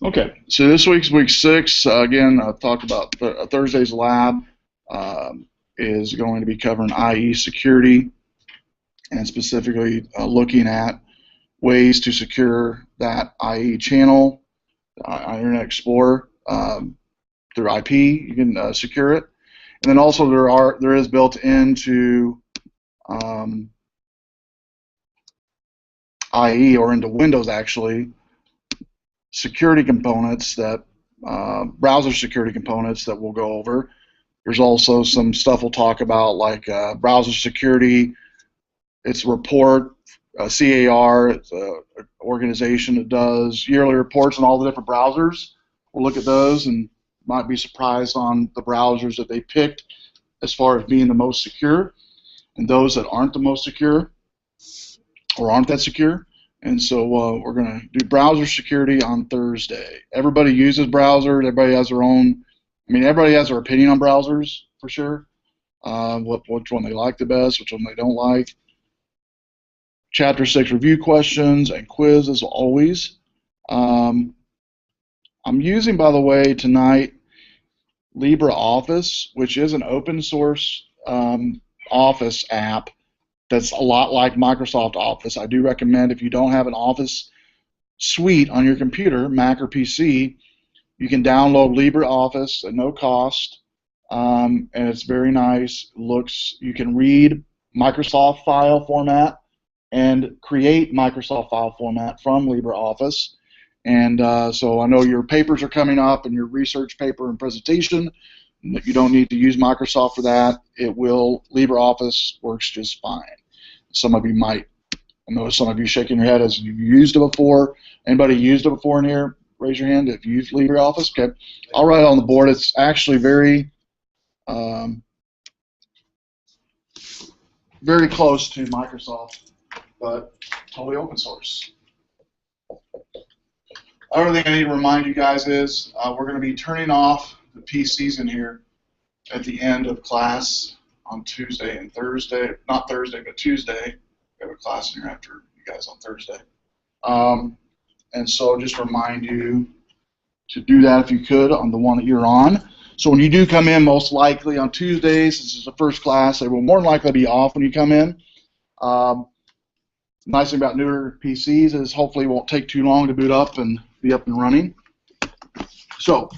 Okay, so this week's week 6. Again, I talked about Thursday's lab is going to be covering IE security and specifically looking at ways to secure that IE channel, Internet Explorer through IP. You can secure it, and then also there is built into IE or into Windows actually security components that browser security components that we'll go over. There's also some stuff we'll talk about like browser security. It's a report, CAR. It's an organization that does yearly reports on all the different browsers. We'll look at those and might be surprised on the browsers that they picked as far as being the most secure and those that aren't the most secure or aren't that secure. And so we're going to do browser security on Thursday. Everybody uses browsers. Everybody has their own. I mean, everybody has their opinion on browsers for sure. Which one they like the best, which one they don't like. Chapter 6 review questions and quiz as always. I'm using, by the way, tonight LibreOffice, which is an open source Office app that's a lot like Microsoft Office. I do recommend if you don't have an Office suite on your computer, Mac or PC, you can download LibreOffice at no cost, and it's very nice. You can read Microsoft file format and create Microsoft file format from LibreOffice. And so I know your papers are coming up and your research paper and presentation. You don't need to use Microsoft for that. LibreOffice works just fine. Some of you might, I know some of you shaking your head as you've used it before. Anybody used it before in here? Raise your hand if you've used LibreOffice. Okay, I'll write it on the board. It's actually very, very close to Microsoft, but totally open source. Other thing I need to remind you guys is we're going to be turning off the PCs in here at the end of class on Tuesday and Thursday. Not Thursday, but Tuesday. We have a class in here after you guys on Thursday. And so just remind you to do that if you could on the one that you're on. So when you do come in, most likely on Tuesdays, this is the first class, they will more than likely be off when you come in. Nice thing about newer PCs is hopefully it won't take too long to boot up and be up and running. So,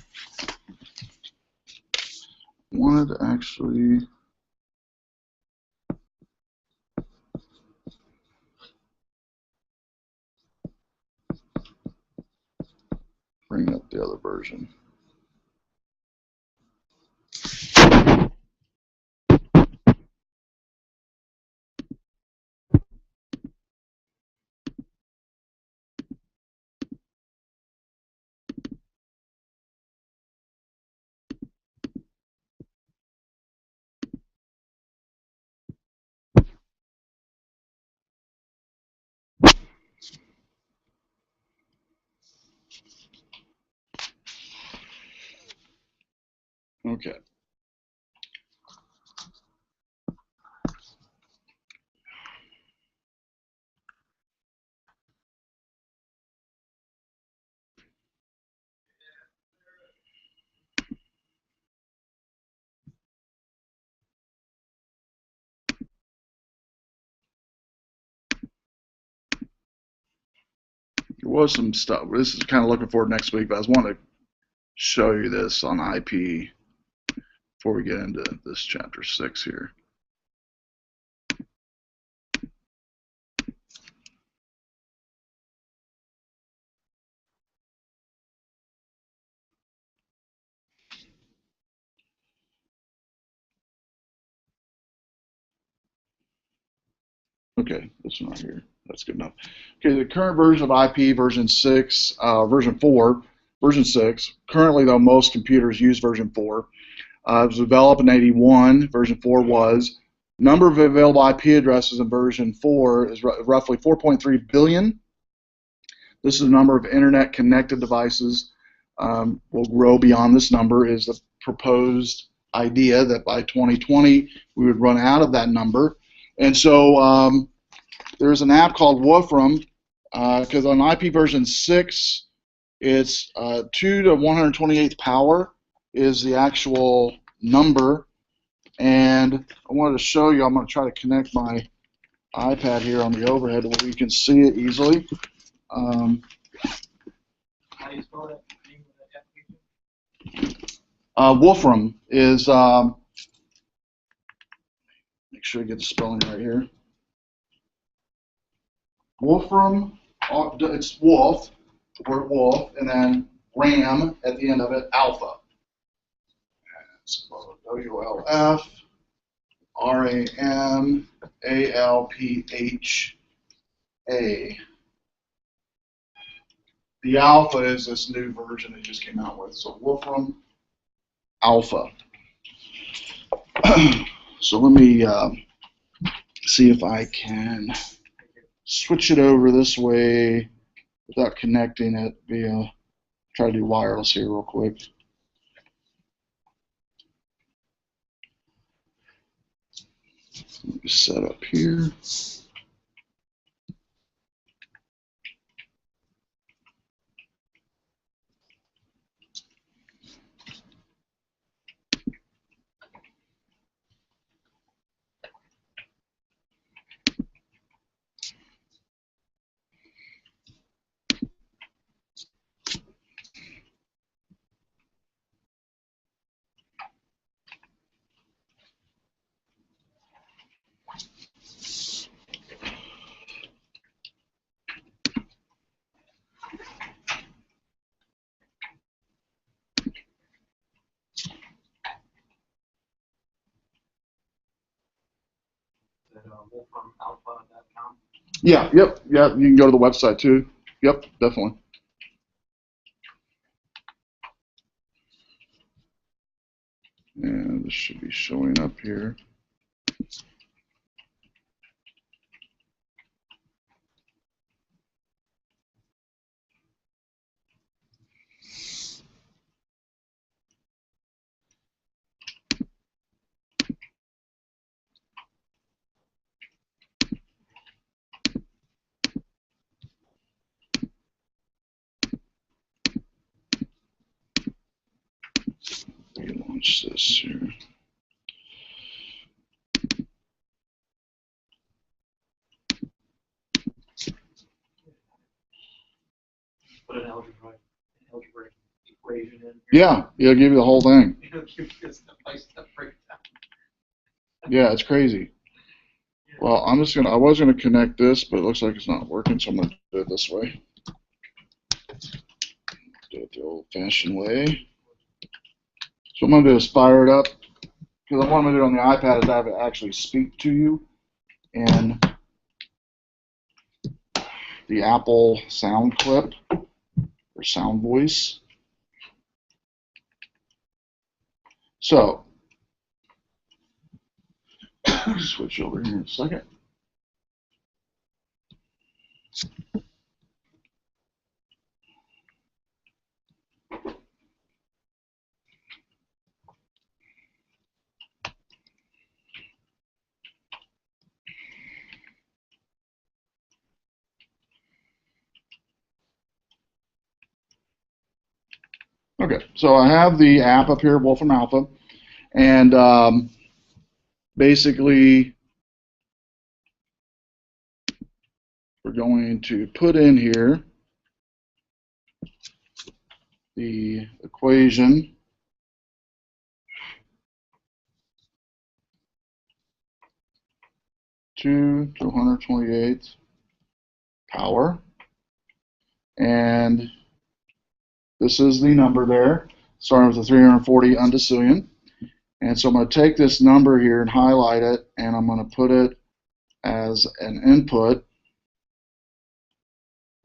I wanted to actually bring up the other version. Okay. There was some stuff. This is kind of looking forward next week, but I just want to show you this on IP before we get into this chapter 6 here. Okay, this one right here. That's good enough. Okay, the current version of IP, version 6, version 4, version 6. Currently, though, most computers use version 4. It was developed in 81. Version 4 was. Number of available IP addresses in version 4 is roughly 4.3 billion. This is the number of internet-connected devices. Will grow beyond this number. Is the proposed idea that by 2020 we would run out of that number. And so there's an app called Wolfram, because on IP version 6, It's 2 to 128th power is the actual number. And I wanted to show you, I'm going to try to connect my iPad here on the overhead where you can see it easily. How do you spell that name of that application? Wolfram is, make sure you get the spelling right here. Wolfram, it's wolf, the word wolf, and then RAM at the end of it, alpha. WLF, RAM, ALPHA. The alpha is this new version they just came out with. So Wolfram Alpha. So let me see if I can switch it over this way without connecting it via, try to do wireless here real quick. Let me set up here. WolframAlpha.com? Yeah, yep, yeah, you can go to the website too. Yep, definitely. And this should be showing up here. Let me launch this here. Put an algebraic equation in. Yeah, it'll give you the whole thing. It'll give you a step-by-step breakdown. Yeah, it's crazy. Well, I was gonna connect this, but it looks like it's not working, so I'm gonna do it this way. Do it the old-fashioned way. So what I'm gonna do is fire it up, because what I'm gonna do on the iPad is have it actually speak to you in the Apple sound clip or sound voice. So switch over here in a second. Okay, so I have the app up here, Wolfram Alpha, and basically we're going to put in here the equation to 128th power, and this is the number there, starting with the 340 undecillion. And so I'm going to take this number here and highlight it, and I'm going to put it as an input.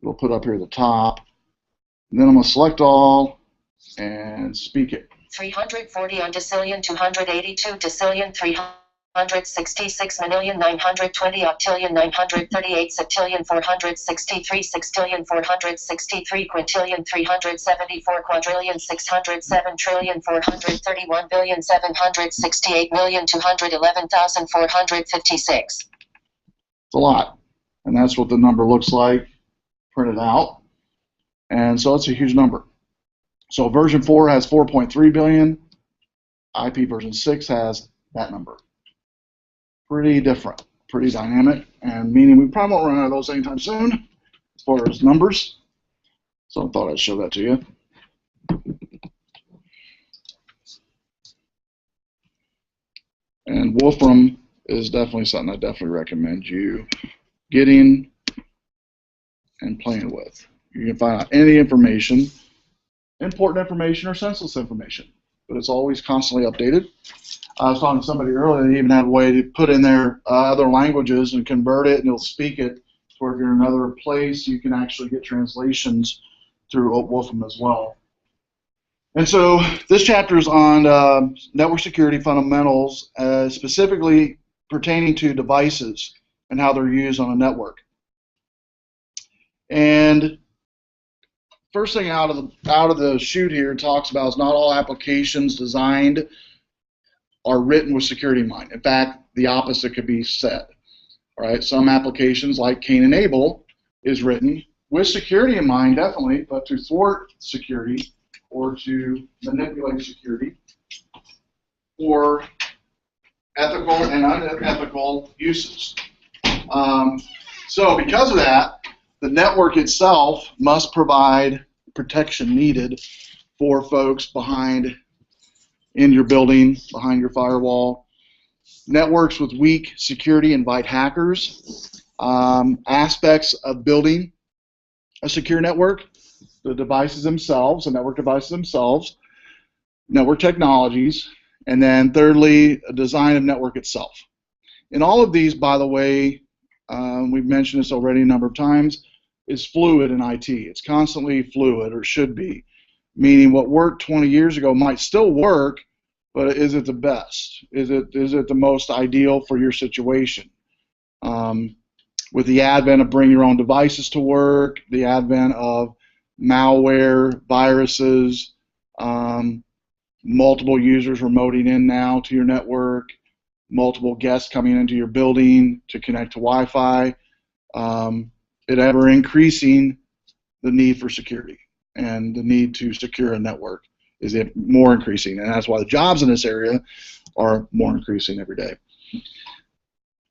It'll put up here at the top. And then I'm going to select all and speak it. 340 undecillion 282 decillion 366,920 octillion 938 septillion 463 sextillion 463 quintillion 374 quadrillion 607 trillion 431 billion 768,211,456. It's a lot. And that's what the number looks like printed out. And so it's a huge number. So version 4 has 4.3 billion. IP version 6 has that number. Pretty different, pretty dynamic, and meaning we probably won't run out of those anytime soon as far as numbers. So I thought I'd show that to you. And Wolfram is definitely something I definitely recommend you getting and playing with. You can find out any information, important information or senseless information, but it's always constantly updated. I was talking to somebody earlier, they even have a way to put in there other languages and convert it, and it'll speak it. Or if you're in another place, you can actually get translations through Wolfram as well. And so this chapter is on network security fundamentals, specifically pertaining to devices and how they're used on a network. And first thing out of the chute here it talks about is not all applications designed are written with security in mind. In fact, the opposite could be said. All right, some applications like Cain and Abel is written with security in mind, definitely, but to thwart security or to manipulate security for ethical and unethical uses. So because of that, the network itself must provide protection needed for folks in your building, behind your firewall. Networks with weak security invite hackers. Aspects of building a secure network: the devices themselves, the network devices themselves, network technologies, and then thirdly, a design of network itself. And all of these, by the way, we've mentioned this already a number of times, is fluid in IT. It's constantly fluid, or should be, meaning what worked 20 years ago might still work, but is it the best? Is it the most ideal for your situation? With the advent of bring your own devices to work, the advent of malware, viruses, multiple users remoting in now to your network, multiple guests coming into your building to connect to Wi-Fi, it ever increasing the need for security and the need to secure a network is it more increasing, and that's why the jobs in this area are more increasing every day.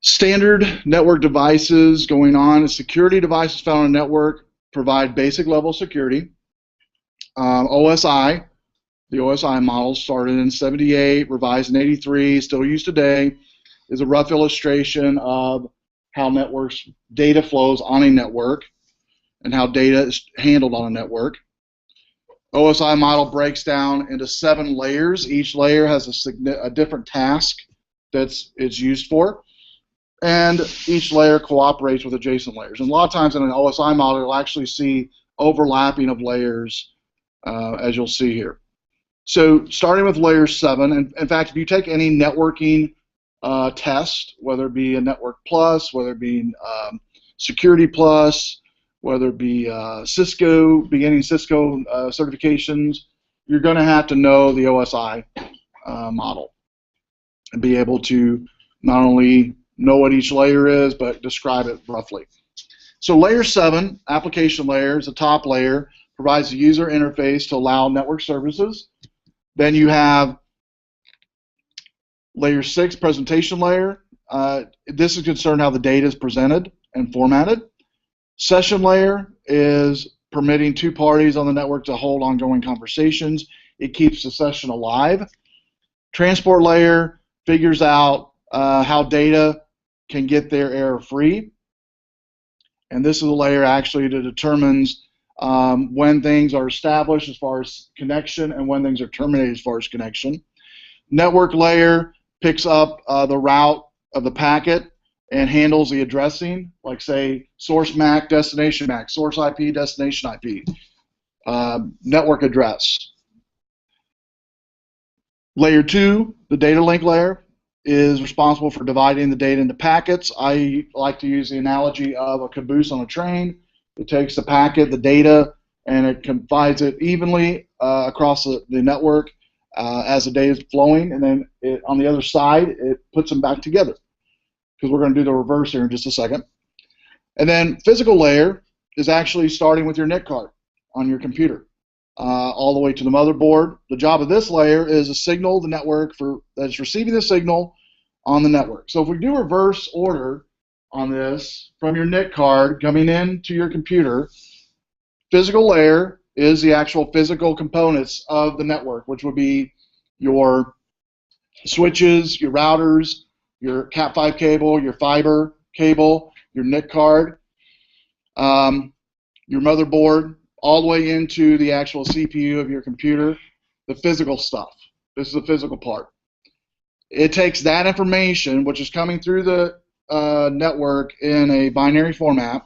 Standard network devices going on. Security devices found on a network provide basic level security. OSI, the OSI model started in '78, revised in '83, still used today, is a rough illustration of how networks data flows on a network and how data is handled on a network. OSI model breaks down into 7 layers. Each layer has a different task that's it's used for, and each layer cooperates with adjacent layers. And a lot of times in an OSI model, you'll actually see overlapping of layers, as you'll see here. So starting with layer 7, and in fact, if you take any networking test, whether it be a Network Plus, whether it be Security Plus, whether it be beginning Cisco certifications, you're going to have to know the OSI model and be able to not only know what each layer is, but describe it roughly. So layer 7, application layer, is the top layer, provides a user interface to allow network services. Then you have layer 6, presentation layer. This is concerned how the data is presented and formatted. Session layer is permitting 2 parties on the network to hold ongoing conversations. It keeps the session alive. Transport layer figures out how data can get there error-free. And this is a layer actually that determines when things are established as far as connection and when things are terminated as far as connection. Network layer picks up the route of the packet and handles the addressing, like say source MAC, destination MAC, source IP, destination IP, network address. Layer 2, the data link layer, is responsible for dividing the data into packets. I like to use the analogy of a caboose on a train. It takes the packet, the data, and it divides it evenly across the network as the data is flowing, and then on the other side, it puts them back together, because we're going to do the reverse here in just a second. And then physical layer is actually starting with your NIC card. on your computer, all the way to the motherboard. The job of this layer is to signal the network that's receiving the signal on the network. So if we do reverse order on this from your NIC card coming into your computer, physical layer is the actual physical components of the network, which would be your switches, your routers, your Cat5 cable, your fiber cable, your NIC card, your motherboard, all the way into the actual CPU of your computer, the physical stuff. This is the physical part. It takes that information, which is coming through the network in a binary format,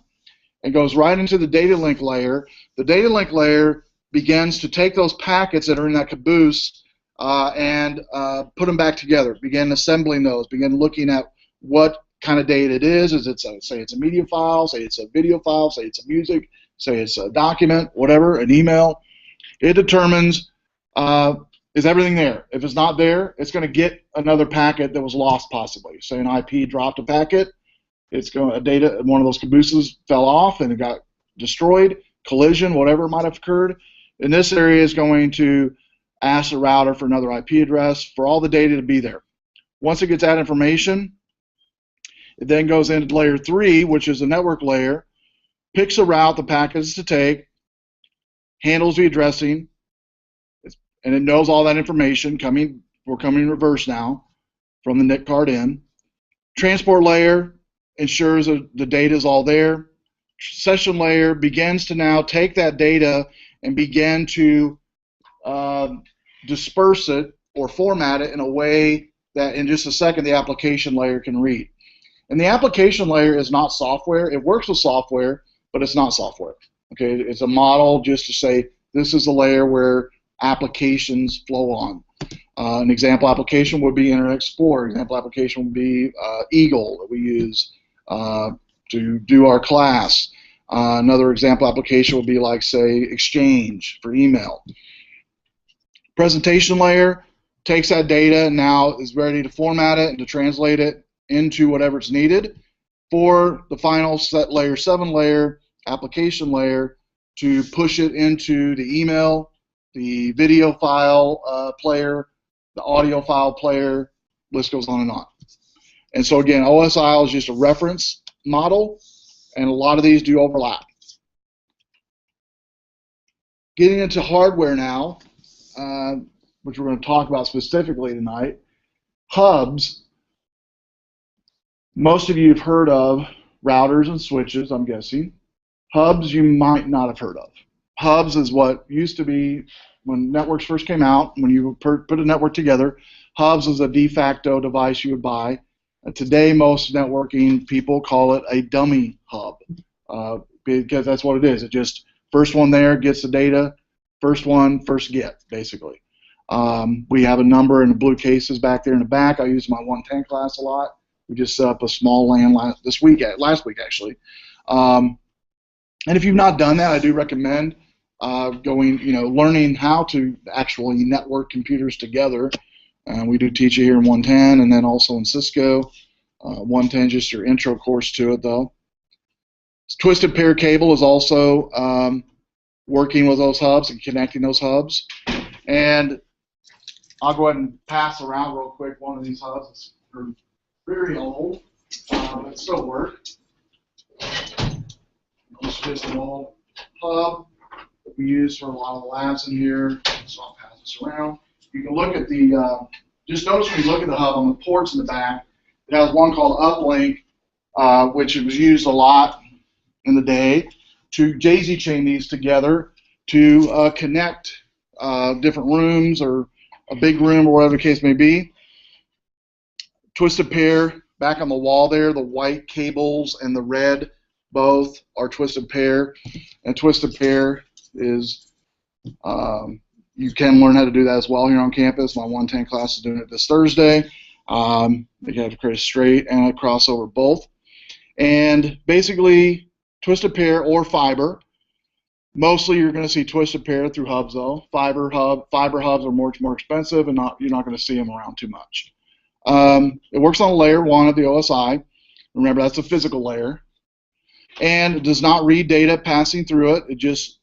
and goes right into the data link layer. The data link layer begins to take those packets that are in that caboose and put them back together, begin assembling those, begin looking at what kind of data it is. Is it, say it's a media file, say it's a video file, say it's a music, say it's a document, whatever, an email. It determines is everything there. If it's not there, it's going to get another packet that was lost possibly. Say an IP dropped a packet, it's going one of those cabooses fell off and it got destroyed, collision, whatever might have occurred. And this area is going to ask the router for another IP address for all the data to be there. Once it gets that information, it then goes into layer 3, which is the network layer, picks a route the packets to take, handles the addressing, and it knows all that information coming. We're coming in reverse now from the NIC card in. Transport layer ensures that the data is all there. Session layer begins to now take that data and begin to disperse it or format it in a way that in just a second the application layer can read. And the application layer is not software. It works with software, but it's not software. Okay, it's a model just to say this is the layer where applications flow on. An example application would be Internet Explorer. Example application would be Eagle that we use to do our class. Another example application would be like, say, Exchange for email. Presentation layer takes that data and now is ready to format it and to translate it into whatever's needed for the final set layer 7 layer, application layer, to push it into the email, the video file player, the audio file player, list goes on and on. And so again, OSI is just a reference model, and a lot of these do overlap. Getting into hardware now, which we're going to talk about specifically tonight, hubs. Most of you have heard of routers and switches, I'm guessing. Hubs you might not have heard of. Hubs is what used to be when networks first came out, when you put a network together. Hubs is a de facto device you would buy. Today, most networking people call it a dummy hub because that's what it is. It just, first one there gets the data, first one, first get, basically. We have a number in the blue cases back there in the back. I use my 110 class a lot. We just set up a small LAN last week actually. And if you've not done that, I do recommend learning how to actually network computers together. We do teach it here in 110 and then also in Cisco. 110 is just your intro course to it, though. Twisted pair cable is also working with those hubs and connecting those hubs. And I'll go ahead and pass around real quick one of these hubs. They're very old, but it still works. It's just an old hub that we use for a lot of the labs in here. So I'll pass this around. You can look at the, just notice when you look at the hub on the ports in the back, it has one called uplink, which was used a lot in the day to daisy chain these together to connect different rooms or a big room or whatever the case may be. Twisted pair, back on the wall there, the white cables and the red both are twisted pair. And twisted pair is, you can learn how to do that as well here on campus. My 110 class is doing it this Thursday. They have to create a straight and a crossover both. And basically, twisted pair or fiber. Mostly you're going to see twisted pair through hubs though. Fiber hubs are much more expensive and you're not going to see them around too much. It works on layer 1 of the OSI. Remember, that's a physical layer. And it does not read data passing through it. It just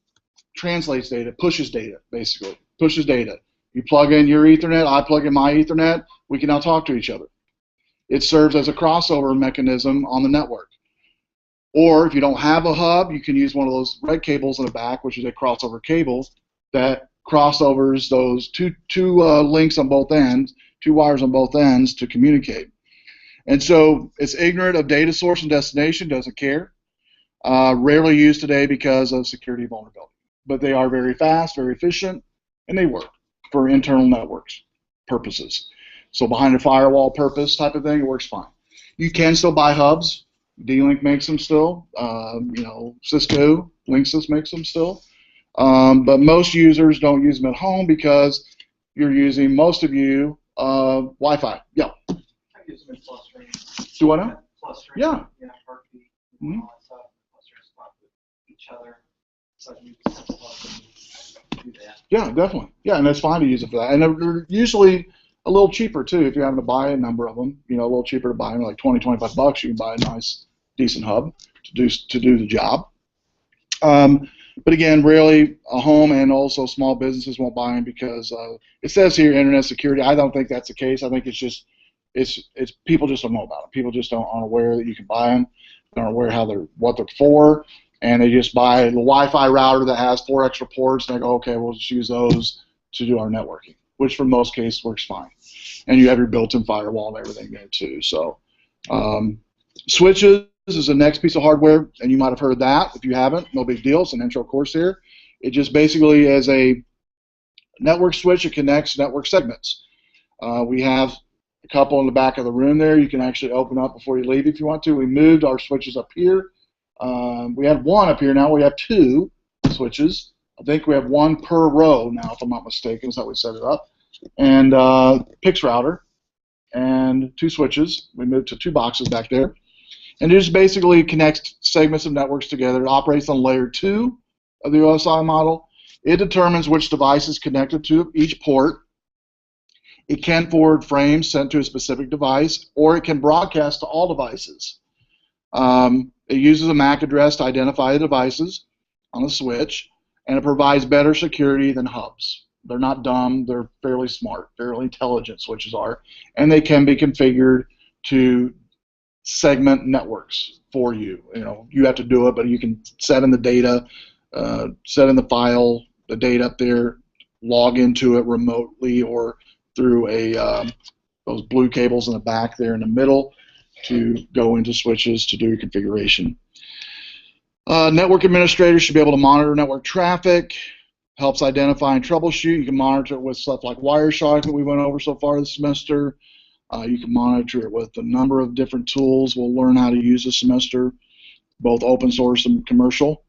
translates data, pushes data, basically. Pushes data. You plug in your Ethernet, I plug in my Ethernet, we can now talk to each other. It serves as a crossover mechanism on the network. Or if you don't have a hub, you can use one of those red cables in the back, which is a crossover cable that crossovers those two links on both ends, two wires on both ends to communicate. And so it's ignorant of data source and destination, doesn't care. Rarely used today because of security vulnerability. But they are very fast, very efficient, and they work for internal networks purposes. So behind a firewall purpose type of thing, it works fine. You can still buy hubs. D-Link makes them still. Cisco, Linksys makes them still. But most users don't use them at home because you're using, most of you, Wi-Fi. Yeah. I use them in clustering. Do I know? Clustering. Yeah. Yeah, heartbeat, Mm-hmm. all that stuff. Clustering spot with each other. So you can do that. Yeah, definitely. Yeah, and it's fine to use it for that. And they're usually a little cheaper too if you're having to buy a number of them. A little cheaper to buy them, like $20-25. You can buy a nice, decent hub to do the job. But again, rarely a home and also small businesses won't buy them because it says here internet security. I don't think that's the case. I think it's just it's people just don't know about them. People just aren't aware that you can buy them. They aren't aware what they're for, and they just buy the Wi-Fi router that has 4 extra ports. And they go, okay, we'll just use those to do our networking, which for most cases works fine. And you have your built-in firewall and everything there too. So switches is the next piece of hardware, and you might have heard that. If you haven't, no big deal. It's an intro course here. It just basically is a network switch that connects network segments. We have a couple in the back of the room there. You can actually open up before you leave if you want to. We moved our switches up here. We had one up here. Now we have 2 switches. I think we have 1 per row now, if I'm not mistaken. Is how we set it up. And PIX router and 2 switches. We moved to 2 boxes back there. And it just basically connects segments of networks together. It operates on layer 2 of the OSI model. It determines which device is connected to each port. It can forward frames sent to a specific device, or it can broadcast to all devices. It uses a MAC address to identify the devices on a switch, and it provides better security than hubs. They're not dumb. They're fairly smart, fairly intelligent switches are, and they can be configured to segment networks for you. You have to do it, but you can set in the data, set in the file, the data up there, log into it remotely or through those blue cables in the back there in the middle to go into switches to do your configuration. Network administrators should be able to monitor network traffic, helps identify and troubleshoot. You can monitor it with stuff like Wireshark that we went over so far this semester. You can monitor it with a number of different tools we'll learn how to use this semester, both open source and commercial.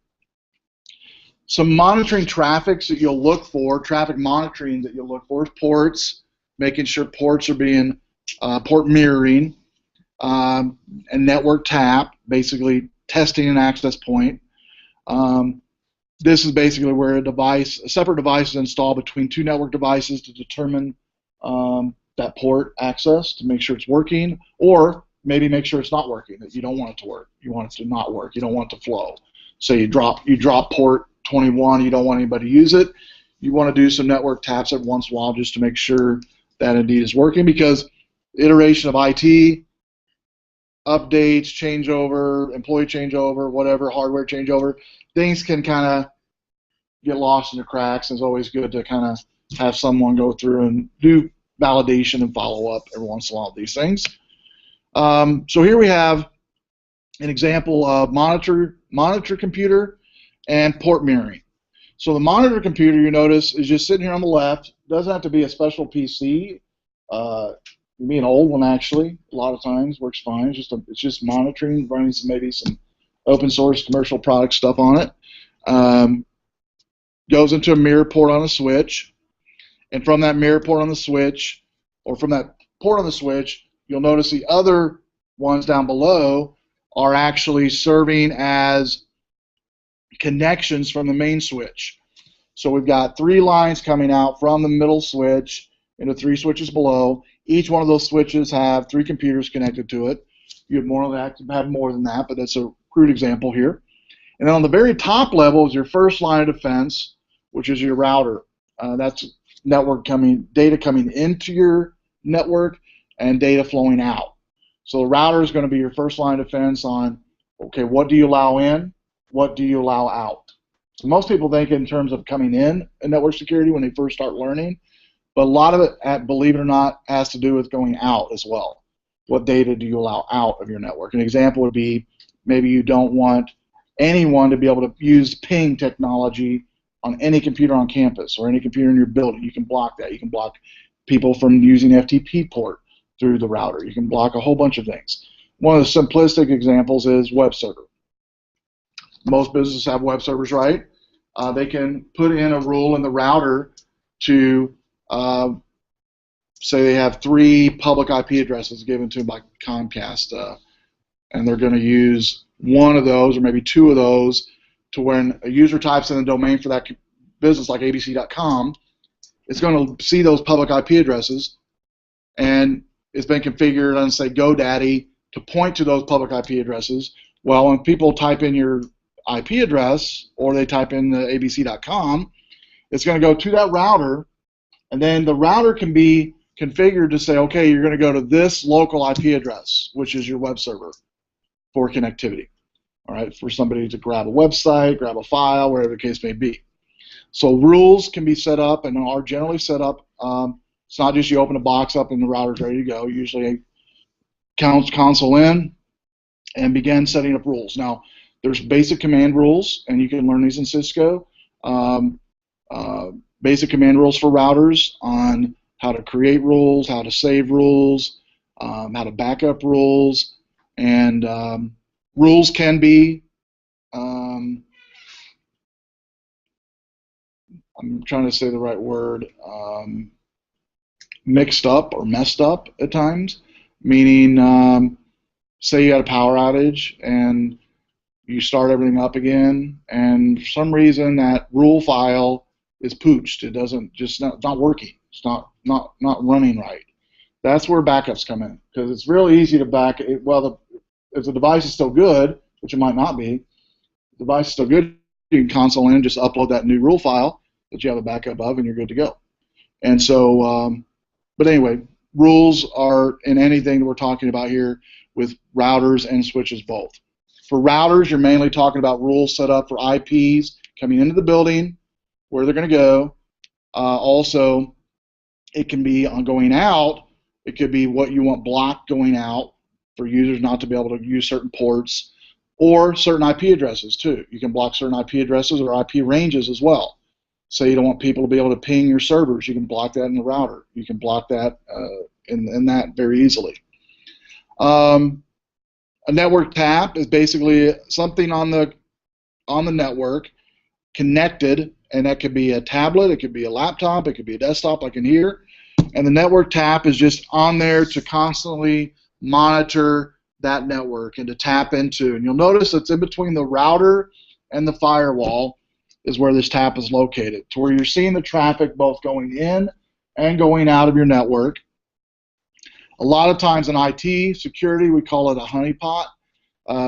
Some monitoring traffic that you'll look for, traffic monitoring that you'll look for is ports, making sure ports are being port mirroring, and network tap, basically testing an access point. This is basically where a separate device is installed between 2 network devices to determine that port access to make sure it's working, or maybe make sure it's not working, that you don't want it to work. You want it to not work. You don't want it to flow. So you drop port 21, you don't want anybody to use it. You want to do some network taps every once in a while just to make sure that indeed is working, because iteration of IT, updates, changeover, employee changeover, whatever, hardware changeover, things can kind of get lost in the cracks. It's always good to kind of have someone go through and do validation and follow up every once in a while with these things. So here we have an example of monitor computer and port mirroring. So the monitor computer, you notice, is just sitting here on the left. Doesn't have to be a special PC. It can be an old one, actually. A lot of times works fine. It's just monitoring, running maybe some open source commercial product stuff on it. Goes into a mirror port on a switch, and from that mirror port on the switch, or from that port on the switch, you'll notice the other ones down below are actually serving as connections from the main switch. So we've got 3 lines coming out from the middle switch into 3 switches below. Each one of those switches have 3 computers connected to it. You have more than that, but that's a crude example here. And then on the very top level is your first line of defense, which is your router. That's data coming into your network and data flowing out. So the router is going to be your first line of defense on, okay, what do you allow in? What do you allow out? So most people think in terms of coming in network security when they first start learning, but a lot of it, believe it or not, has to do with going out as well. What data do you allow out of your network? An example would be maybe you don't want anyone to be able to use ping technology on any computer on campus or any computer in your building. You can block that. You can block people from using FTP port through the router. You can block a whole bunch of things. One of the simplistic examples is web server. Most businesses have web servers, right? They can put in a rule in the router to say they have 3 public IP addresses given to them by Comcast, and they're going to use one of those or maybe 2 of those to when a user types in the domain for that business, like abc.com, it's going to see those public IP addresses, and it's been configured on, say, GoDaddy to point to those public IP addresses. Well, when people type in your IP address or they type in the abc.com, it's going to go to that router, and then the router can be configured to say, okay, you're going to go to this local IP address, which is your web server, for connectivity. All right, for somebody to grab a website, grab a file, wherever the case may be. So rules can be set up and are generally set up. It's not just you open a box up and the router's ready to go. Usually console in and begin setting up rules. Now, there's basic command rules, and you can learn these in Cisco. Basic command rules for routers on how to create rules, how to save rules, how to back up rules, and rules can be, I'm trying to say the right word, mixed up or messed up at times, meaning say you had a power outage and you start everything up again, and for some reason that rule file is pooched. It doesn't not working. It's not running right. That's where backups come in, because it's really easy to back it. Well, if the device is still good, which it might not be, the device is still good, you can console in and just upload that new rule file that you have a backup of, and you're good to go. And so, but anyway, rules are in anything that we're talking about here with routers and switches both. For routers, you're mainly talking about rules set up for IPs coming into the building, where they're going to go. Also, it can be on going out. It could be what you want blocked going out for users not to be able to use certain ports, or certain IP addresses too. You can block certain IP addresses or IP ranges as well. Say you don't want people to be able to ping your servers, you can block that in the router. You can block that in that very easily. A network tap is basically something on the network connected, and that could be a tablet, it could be a laptop, it could be a desktop like in here, and the network tap is just on there to constantly monitor that network and to tap into. And you'll notice it's in between the router and the firewall is where this tap is located, to where you're seeing the traffic both going in and going out of your network. A lot of times in IT security, we call it a honeypot.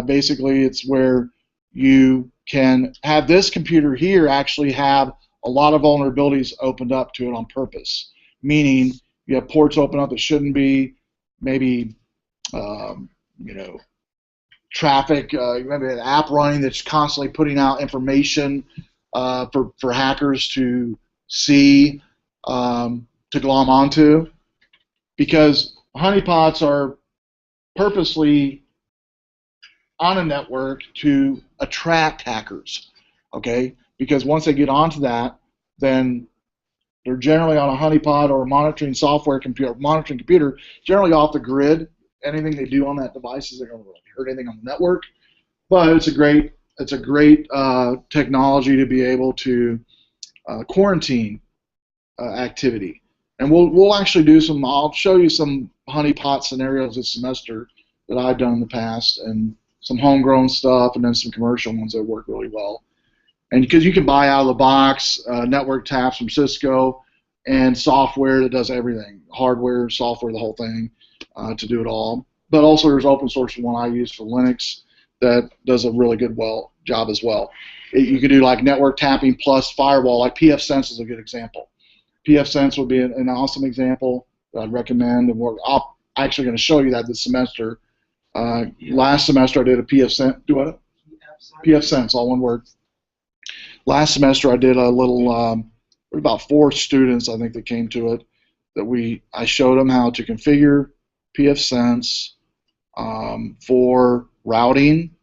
Basically, it's where you can have this computer here actually have a lot of vulnerabilities opened up to it on purpose, meaning you have ports open up that shouldn't be, maybe traffic, maybe an app running that's constantly putting out information for hackers to see, to glom onto, because honeypots are purposely on a network to attract hackers, okay? Because once they get onto that, then they're generally on a honeypot or a monitoring computer, generally off the grid. Anything they do on that device isn't going to really hurt anything on the network. But it's a great technology to be able to quarantine activity. And we'll actually do some. I'll show you some honeypot scenarios this semester that I've done in the past, and some homegrown stuff, and then some commercial ones that work really well. And because you can buy out of the box network taps from Cisco and software that does everything, hardware, software, the whole thing, to do it all. But also there's open source one I use for Linux that does a really good job as well. You could do like network tapping plus firewall, like pfSense is a good example. pfSense would be an awesome example that I'd recommend, and we're actually going to show you that this semester. Last semester I did a pfSense. Do what? pfSense, all one word. Last semester I did a little, about 4 students I think that came to it, that I showed them how to configure pfSense for routing,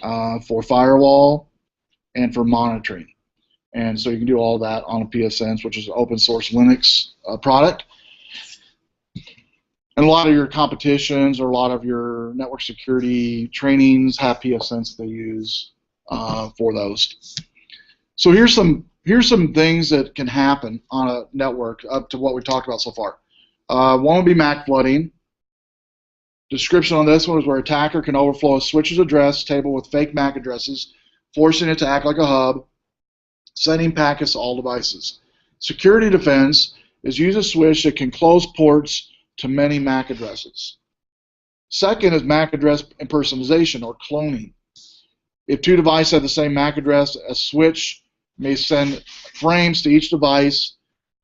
for firewall, and for monitoring. And so you can do all that on a pfSense, which is an open source Linux product. And a lot of your competitions or a lot of your network security trainings have pfSense they use for those. So here's some things that can happen on a network up to what we talked about so far. One would be MAC flooding. Description on this one is where attacker can overflow a switch's address table with fake MAC addresses, forcing it to act like a hub, sending packets to all devices. Security defense is use a switch that can close ports to many MAC addresses. Second is MAC address impersonation or cloning. If 2 devices have the same MAC address, a switch may send frames to each device.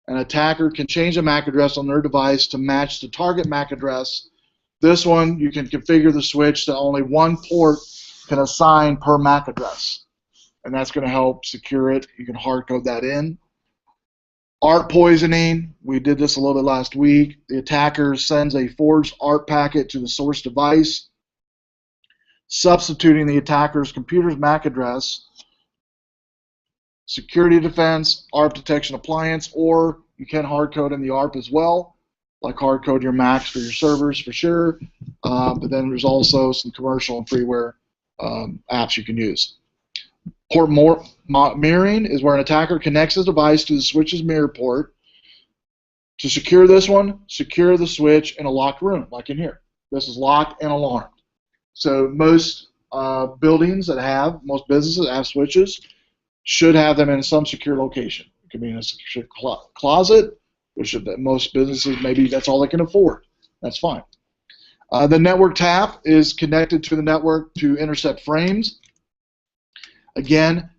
An attacker can change the MAC address on their device to match the target MAC address. This one, you can configure the switch that only 1 port can assign per MAC address, and that's going to help secure it. You can hard code that in. ARP poisoning, we did this a little bit last week. The attacker sends a forged ARP packet to the source device, substituting the attacker's computer's MAC address. Security defense, ARP detection appliance, or you can hard code in the ARP as well, like hard code your Macs for your servers for sure, but then there's also some commercial and freeware apps you can use. Port mirroring is where an attacker connects his device to the switch's mirror port. To secure this one, secure the switch in a locked room, like in here. This is locked and alarmed. So most buildings most businesses that have switches should have them in some secure location. It could be in a secure closet, which most businesses, maybe that's all they can afford. That's fine. The network tap is connected to the network to intercept frames. Again,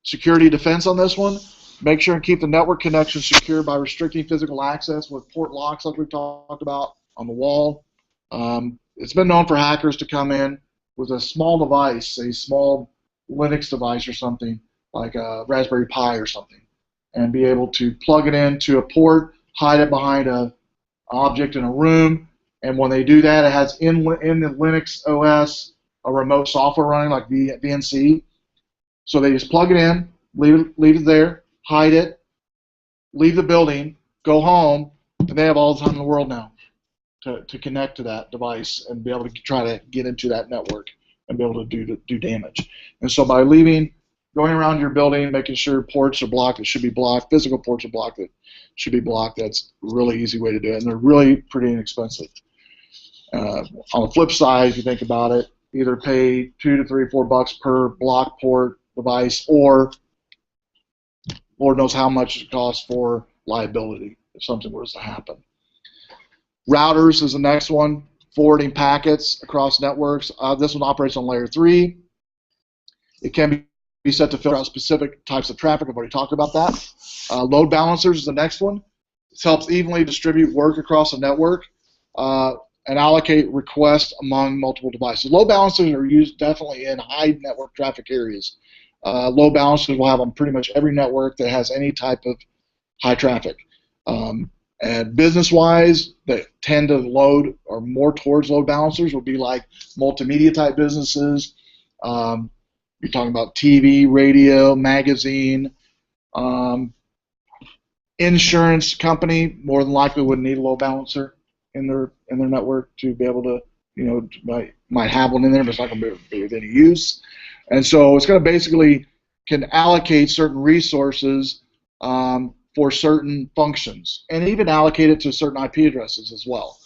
security defense on this one. Make sure and keep the network connection secure by restricting physical access with port locks like we've talked about on the wall. It's been known for hackers to come in with a small device, a small Linux device or something, like a Raspberry Pi or something, and be able to plug it into a port, hide it behind an object in a room, and when they do that, it has in the Linux OS a remote software running like VNC. So they just plug it in, leave it there, hide it, leave the building, go home, and they have all the time in the world now to connect to that device and be able to try to get into that network and be able to do damage. And so by going around your building, making sure ports are blocked that should be blocked, physical ports are blocked that should be blocked, that's a really easy way to do it, and they're really pretty inexpensive. On the flip side, if you think about it, either pay $2 to $3 or $4 per block port device, or Lord knows how much it costs for liability if something was to happen. Routers is the next one, forwarding packets across networks. This one operates on layer 3. It can be set to filter out specific types of traffic. I've already talked about that. Load balancers is the next one. This helps evenly distribute work across a network and allocate requests among multiple devices. Load balancers are used definitely in high network traffic areas. Load balancers will have on pretty much every network that has any type of high traffic. And business-wise, that tend to load or more towards load balancers would be like multimedia type businesses. You're talking about TV, radio, magazine, insurance company more than likely would need a load balancer in their network to be able to, might have one in there, but it's not going to be of any use. And so it's going to basically can allocate certain resources for certain functions, and even allocate it to certain IP addresses as well.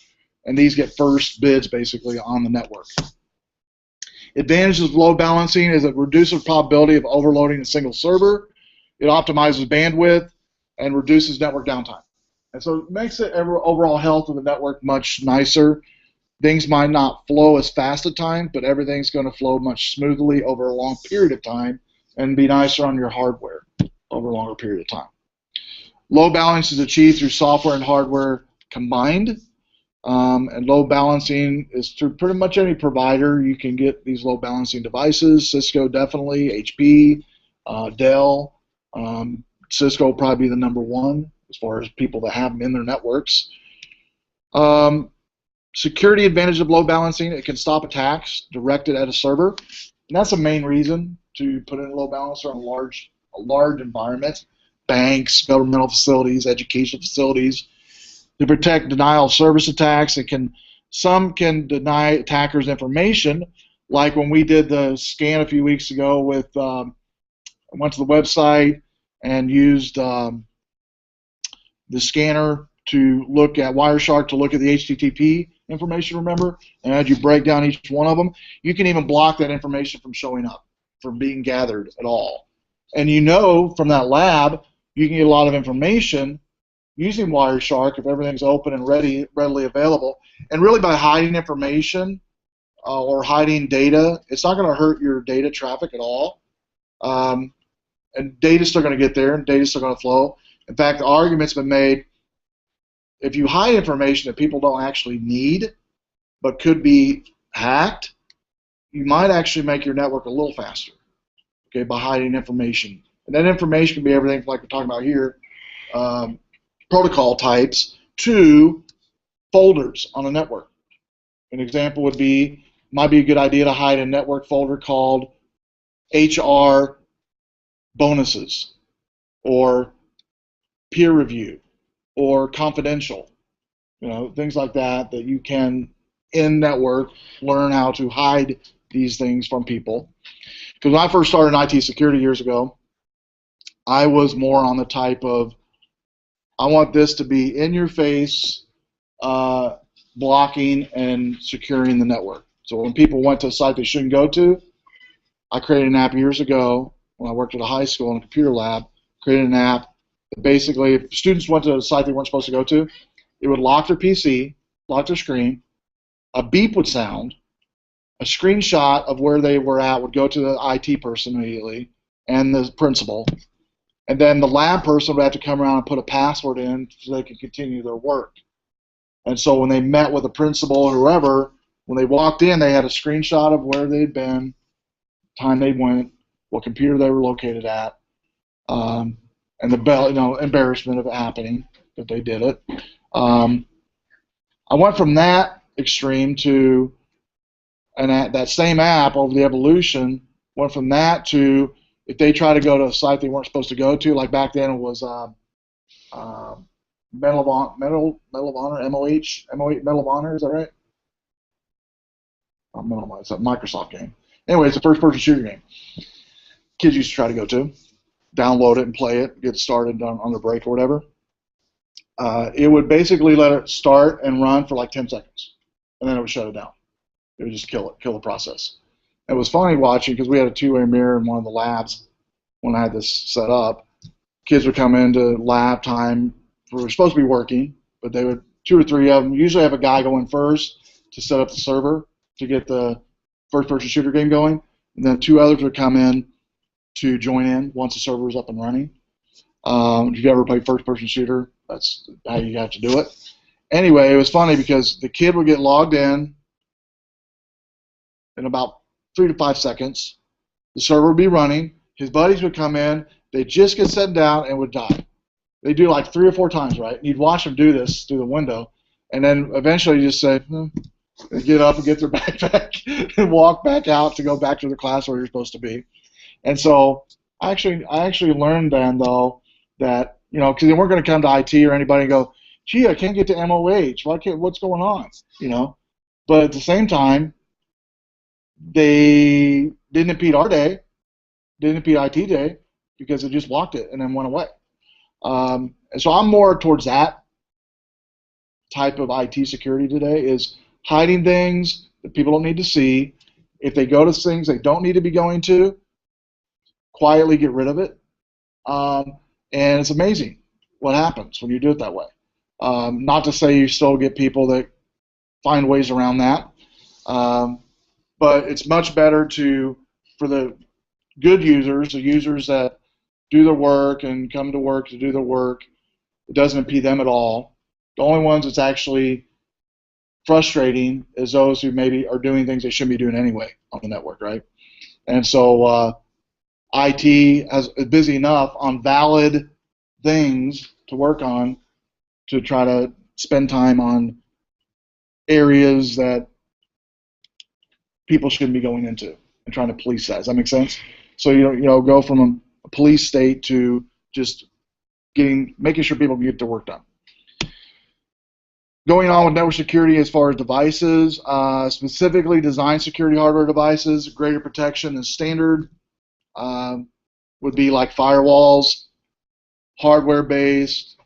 And these get first bids basically on the network. Advantages of load balancing is it reduces the probability of overloading a single server. It optimizes bandwidth and reduces network downtime. And so it makes the overall health of the network much nicer. Things might not flow as fast at times, but everything's going to flow much smoothly over a long period of time and be nicer on your hardware over a longer period of time. Load balance is achieved through software and hardware combined. And load balancing is through pretty much any provider. You can get these load balancing devices. Cisco definitely, HP, Dell. Cisco will probably be the number one as far as people that have them in their networks. Security advantage of load balancing, it can stop attacks directed at a server. And that's the main reason to put in a load balancer on a large environment. Banks, governmental facilities, educational facilities. To protect denial of service attacks, some can deny attackers information, like when we did the scan a few weeks ago with, I went to the website and used the scanner to look at Wireshark to look at the HTTP information, remember? And as you break down each one of them, you can even block that information from showing up, from being gathered at all. And you know from that lab, you can get a lot of information using Wireshark if everything's open and readily available. And really by hiding information or hiding data, it's not going to hurt your data traffic at all. And data's still going to get there, and data's still going to flow. In fact, the argument's been made, if you hide information that people don't actually need but could be hacked, you might actually make your network a little faster, okay, by hiding information. And that information can be everything like we're talking about here, protocol types, to folders on a network. An example would be, might be a good idea to hide a network folder called HR bonuses, or peer review, or confidential, things like that you can, in network, learn how to hide these things from people. Because when I first started in IT security years ago, I was more on the type of, I want this to be in your face, blocking and securing the network. So when people went to a site they shouldn't go to, I created an app years ago when I worked at a high school in a computer lab, created an app that basically, if students went to a site they weren't supposed to go to, it would lock their PC, lock their screen, a beep would sound, a screenshot of where they were at would go to the IT person immediately, and the principal, and then the lab person would have to come around and put a password in so they could continue their work. And so when they met with the principal or whoever, when they walked in, they had a screenshot of where they'd been, time they went, what computer they were located at, and the embarrassment of it happening that they did it. I went from that extreme to, and that same app over the evolution went from that to, if they try to go to a site they weren't supposed to go to, like back then it was Medal of Honor, MOH, Medal of Honor, is that right? It's a Microsoft game. Anyway, it's a first-person shooter game. Kids used to try to go to, download it and play it, get started on their break or whatever. It would basically let it start and run for like 10 seconds, and then it would shut it down. It would just kill the process. It was funny watching because we had a two-way mirror in one of the labs when I had this set up. Kids would come into lab time. We were supposed to be working, but they would, 2 or 3 of them, usually have a guy go in first to set up the server to get the first-person shooter game going, and then 2 others would come in to join in once the server was up and running. If you've ever played first-person shooter, that's how you have to do it. Anyway, it was funny because the kid would get logged in about 3 to 5 seconds. The server would be running. His buddies would come in. They'd just get set down and would die. They do like 3 or 4 times, right? And you'd watch them do this through the window, and then eventually you just say, they get up and get their backpack and walk back out to go back to the class where you're supposed to be. And so I actually learned then, though, that, because they weren't going to come to IT or anybody and go, gee, I can't get to MOH. What's going on? But at the same time, they didn't impede our day, didn't impede IT day, because it just blocked it and then went away. And so I'm more towards that type of IT security today, is hiding things that people don't need to see. If they go to things they don't need to be going to, quietly get rid of it. And it's amazing what happens when you do it that way. Not to say you still get people that find ways around that, but it's much better for the good users, the users that do their work and come to work to do their work, it doesn't impede them at all. The only ones that's actually frustrating is those who maybe are doing things they shouldn't be doing anyway on the network, right? And so IT is busy enough on valid things to work on to try to spend time on areas that people shouldn't be going into and trying to police that. Does that make sense? So go from a police state to just making sure people can get their work done. Going on with network security as far as devices, specifically design security hardware devices, greater protection than standard would be like firewalls, hardware-based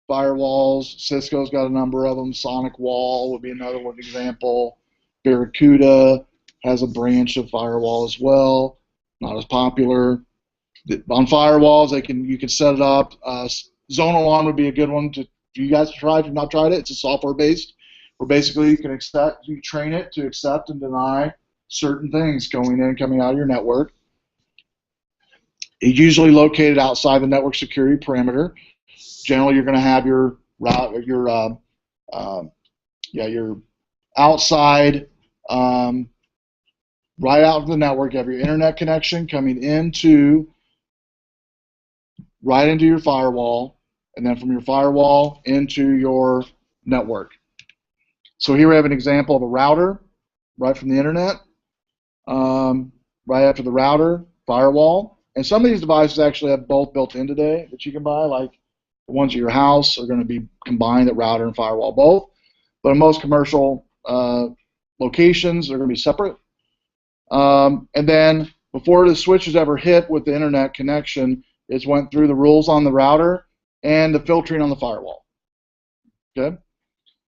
firewalls. Cisco's got a number of them. Sonic Wall would be another one example. Barracuda has a branch of firewall as well, not as popular. On firewalls, you can set it up. Zone Alarm would be a good one to. If you guys tried, if you've not tried it, it's a software-based, where basically you train it to accept and deny certain things going in and coming out of your network. It's usually located outside the network security perimeter. Generally, you're going to have your route, your outside, right out of the network. You have your internet connection coming right into your firewall, and then from your firewall into your network. So here we have an example of a router right from the internet, right after the router, firewall. And some of these devices actually have both built in today that you can buy, like the ones at your house are going to be combined at router and firewall both. But in most commercial locations, they're going to be separate. And then before the switch is ever hit with the internet connection, it's went through the rules on the router and the filtering on the firewall. Okay?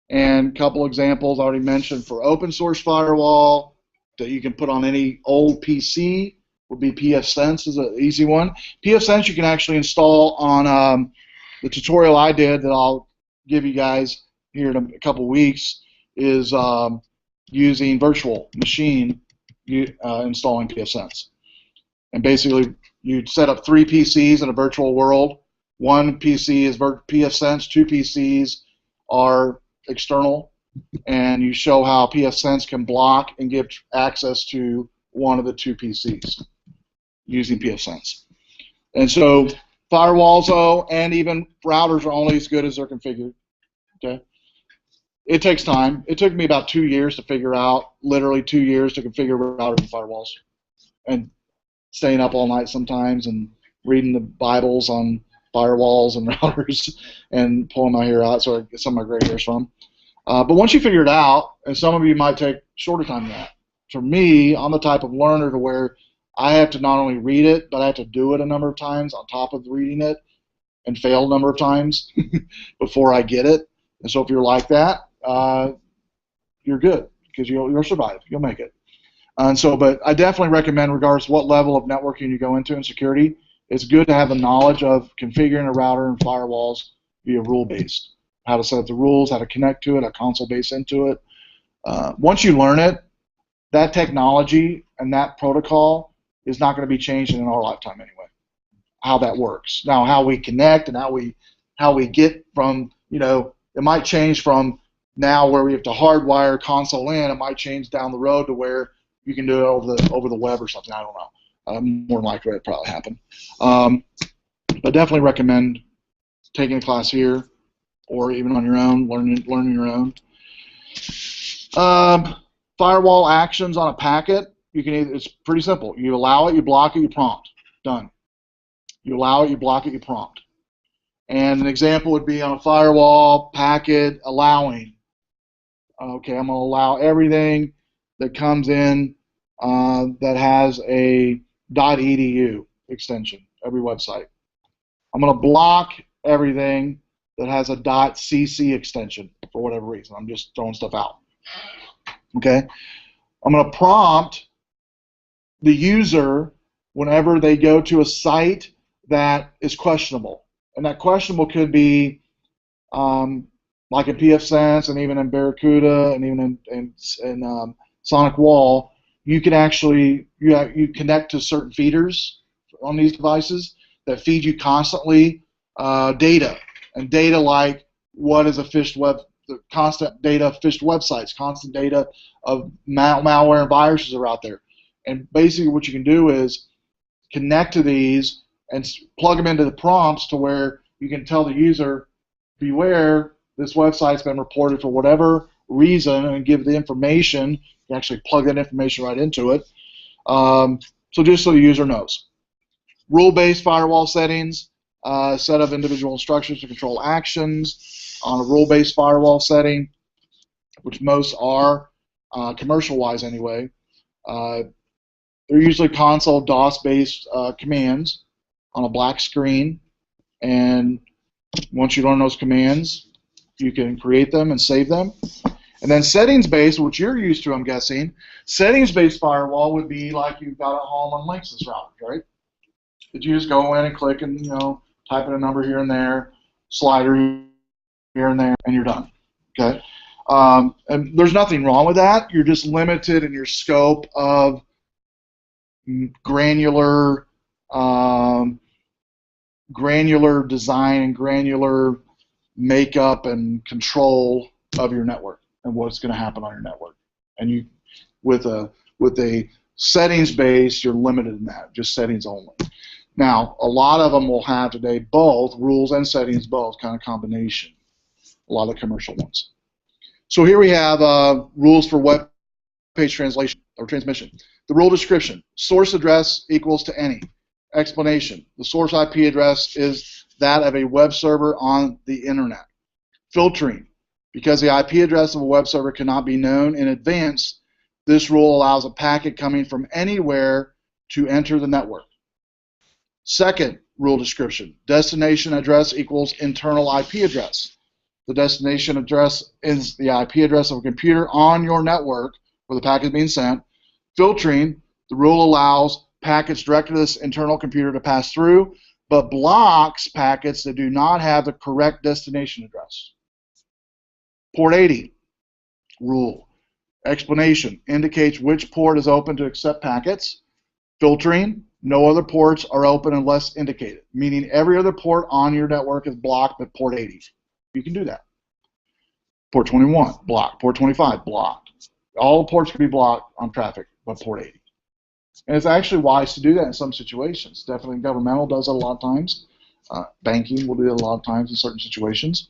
And a couple examples I already mentioned for open source firewall that you can put on any old PC would be pfSense is an easy one. pfSense you can actually install on the tutorial I did that I'll give you guys here in a couple weeks is using virtual machine installing pfSense. And basically you set up 3 PCs in a virtual world. 1 PC is pfSense, 2 PCs are external, and you show how pfSense can block and give access to one of the 2 PCs using pfSense. And so firewalls, though, and even routers are only as good as they're configured. Okay, it takes time. It took me about 2 years to figure out, literally 2 years to configure routers and firewalls, and staying up all night sometimes and reading the Bibles on firewalls and routers and pulling my hair out, so I get some of my gray hairs from. But once you figure it out, and some of you might take shorter time than that. For me, I'm the type of learner to where I have to not only read it, but I have to do it a number of times on top of reading it and fail a number of times before I get it. And so if you're like that, you're good because you'll survive. You'll make it. And so, but I definitely recommend, regardless of what level of networking you go into in security, it's good to have the knowledge of configuring a router and firewalls via rule-based. How to set up the rules, how to connect to it, how console-based into it. Once you learn it, that technology and that protocol is not going to be changed in our lifetime anyway. How that works. Now, how we connect and how we get from, it might change from now where we have to hardwire console in. It might change down the road to where you can do it over the web or something. I don't know. More than likely, it'll probably happen. But definitely recommend taking a class here, or even on your own, learning your own. Firewall actions on a packet. It's pretty simple. You allow it, you block it, you prompt. Done. You allow it, you block it, you prompt. And an example would be on a firewall packet allowing. Okay, I'm going to allow everything that comes in that has a .edu extension, every website. I'm going to block everything that has a .cc extension for whatever reason. I'm just throwing stuff out. Okay? I'm going to prompt the user whenever they go to a site that is questionable. And that questionable could be like in pfSense and even in Barracuda and even in Sonic Wall. you can actually you connect to certain feeders on these devices that feed you constantly data, and data like what is a phished the constant data of phished websites, constant data of malware and viruses are out there. And basically what you can do is connect to these and plug them into the prompts to where you can tell the user, beware, this website's been reported for whatever reason, and give the information. You can actually plug that information right into it. So just so the user knows. Rule-based firewall settings, set of individual instructions to control actions on a rule-based firewall setting, which most are, commercial-wise anyway. They're usually console DOS-based commands on a black screen, and once you learn those commands, you can create them and save them. And then settings-based, which you're used to, I'm guessing, settings-based firewall would be like you've got at home on Linksys routers, right? That you just go in and click and, you know, type in a number here and there, slider here and there, and you're done. Okay? And there's nothing wrong with that. You're just limited in your scope of granular design and granular makeup and control of your network and what's going to happen on your network. And you, with a settings base, you're limited in that, just settings only. Now, a lot of them will have today both rules and settings, both kind of combination. A lot of the commercial ones. So here we have rules for web page translation or transmission. The rule description: source address equals to any. Explanation: the source IP address is that of a web server on the internet. Filtering: because the IP address of a web server cannot be known in advance, this rule allows a packet coming from anywhere to enter the network. Second rule description: destination address equals internal IP address. The destination address is the IP address of a computer on your network where the packet is being sent. Filtering: the rule allows packets directed to this internal computer to pass through, but blocks packets that do not have the correct destination address. Port 80 rule. Explanation: indicates which port is open to accept packets. Filtering: no other ports are open unless indicated, meaning every other port on your network is blocked but port 80. You can do that. Port 21, blocked. Port 25, blocked. All ports can be blocked on traffic but port 80. And it's actually wise to do that in some situations. Definitely governmental does it a lot of times. Banking will do it a lot of times in certain situations.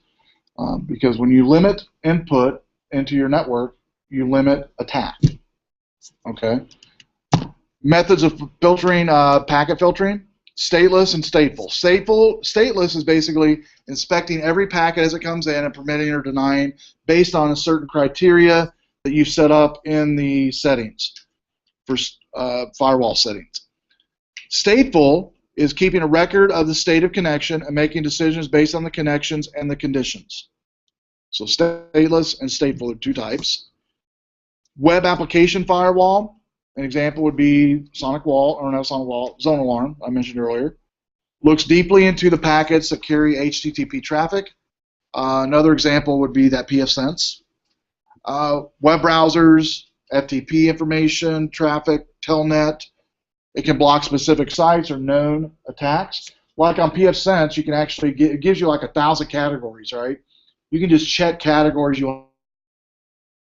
Because when you limit input into your network, you limit attack. Okay? Methods of filtering, packet filtering: stateless and stateful. Stateless is basically inspecting every packet as it comes in and permitting or denying based on a certain criteria that you've set up in the settings for firewall settings. Stateful is keeping a record of the state of connection and making decisions based on the connections and the conditions. So stateless and stateful are two types. Web application firewall. An example would be Zone Alarm, I mentioned earlier. Looks deeply into the packets that carry HTTP traffic. Another example would be that pfSense. Web browsers, FTP information, traffic, telnet. It can block specific sites or known attacks. Like on pfSense, you can actually it gives you like 1,000 categories, right? You can just check categories you want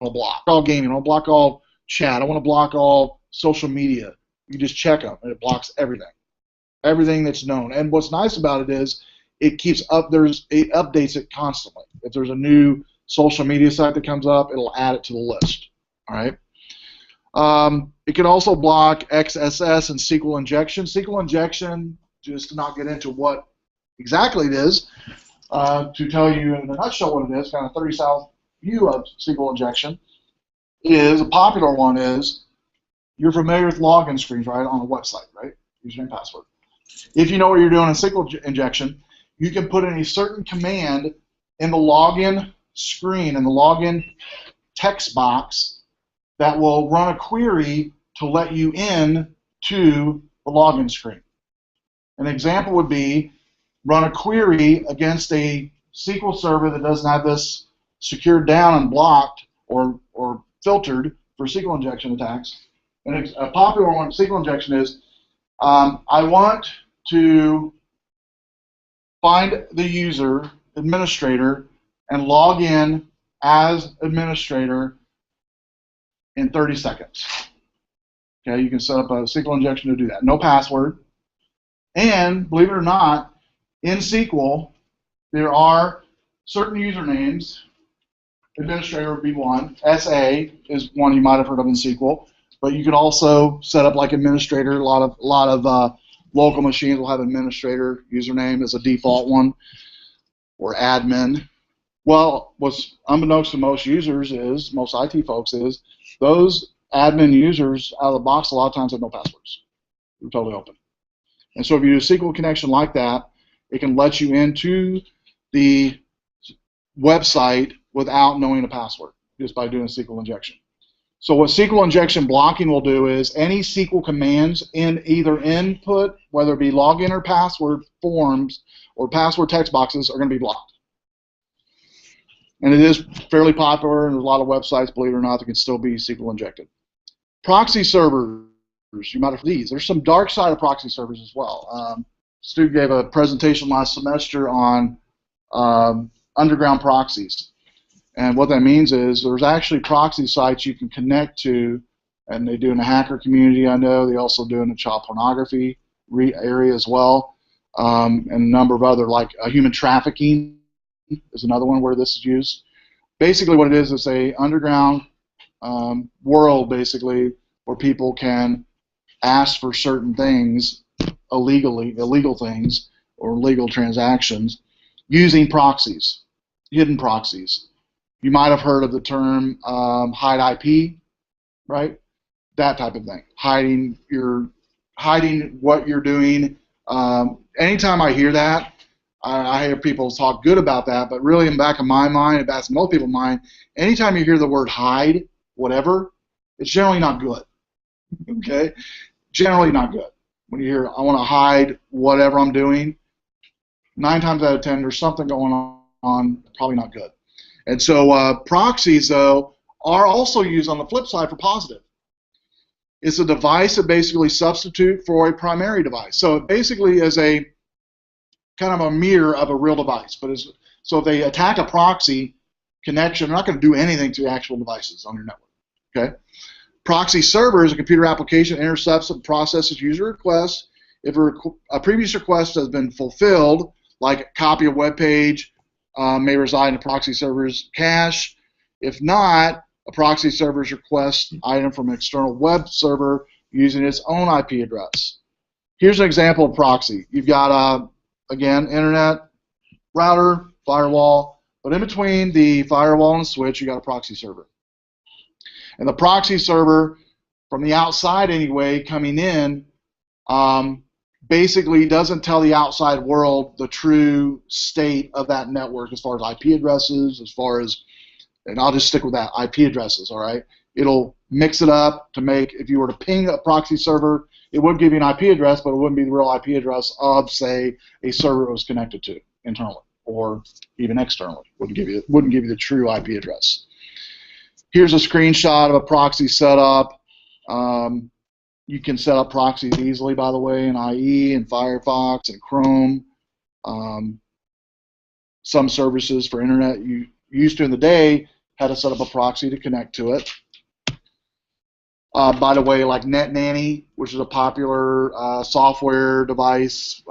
to block. All gaming, I want to block all chat, I want to block all social media. You just check them, and it blocks everything that's known. And what's nice about it is it keeps up. It updates it constantly. If there's a new social media site that comes up, it'll add it to the list. All right. It can also block XSS and SQL injection. SQL injection, just to not get into what exactly it is, to tell you in a nutshell what it is, kind of 30,000 view of SQL injection. Is a popular one is, you're familiar with login screens, right, on a website, right? Username and password. If you know what you're doing in SQL injection, you can put in a certain command in the login screen, in the login text box, that will run a query to let you in to the login screen. An example would be run a query against a SQL server that doesn't have this secured down and blocked or filtered for SQL injection attacks, And a popular one, SQL injection, is I want to find the user, administrator, and log in as administrator in 30 seconds. Okay, you can set up a SQL injection to do that. No password. And believe it or not, in SQL, there are certain usernames. Administrator would be one. SA is one you might have heard of in SQL. But you can also set up like administrator. A lot of local machines will have administrator username as a default one, or admin. Well, what's unbeknownst to most users is, most IT folks is, those admin users out of the box a lot of times have no passwords. They're totally open. And so if you do a SQL connection like that, it can let you into the website without knowing a password, just by doing a SQL injection. So what SQL injection blocking will do is any SQL commands in either input, whether it be login or password forms or password text boxes, are going to be blocked. And it is fairly popular, and there's a lot of websites, believe it or not, that can still be SQL injected. Proxy servers, you might have heard these. There's some dark side of proxy servers as well. Stu gave a presentation last semester on underground proxies. And what that means is there's actually proxy sites you can connect to, and they do in the hacker community, I know. They also do in the child pornography area as well, and a number of other, like human trafficking is another one where this is used. Basically what it is a underground world, basically, where people can ask for certain things illegal things, or legal transactions, using proxies, hidden proxies. You might have heard of the term hide IP, right? That type of thing. Hiding what you're doing. Anytime I hear that, I hear people talk good about that, but really in the back of my mind, and back of most people's mind, anytime you hear the word hide, whatever, it's generally not good. Okay? Generally not good. When you hear, I want to hide whatever I'm doing, 9 times out of 10, there's something going on, probably not good. And so proxies, though, are also used on the flip side for positive. It's a device that basically substitute for a primary device. So it basically is a kind of a mirror of a real device. So if they attack a proxy connection, they're not going to do anything to actual devices on your network. Okay? Proxy server is a computer application that intercepts and processes user requests. If a previous request has been fulfilled, like a copy of web page, may reside in a proxy server's cache. If not, a proxy server's request item from an external web server using its own IP address. Here's an example of proxy. You've got, again, internet, router, firewall, but in between the firewall and the switch, you got a proxy server. And the proxy server, from the outside anyway, coming in, basically doesn't tell the outside world the true state of that network as far as IP addresses, as far as, and I'll just stick with that, IP addresses, all right? It'll mix it up to make, if you were to ping a proxy server, it would give you an IP address, but it wouldn't be the real IP address of, say, a server it was connected to internally, or even externally. Wouldn't give you the true IP address. Here's a screenshot of a proxy setup. You can set up proxies easily, by the way, in IE and Firefox and Chrome. Some services for internet you used to in the day had to set up a proxy to connect to it. By the way, like NetNanny, which is a popular software device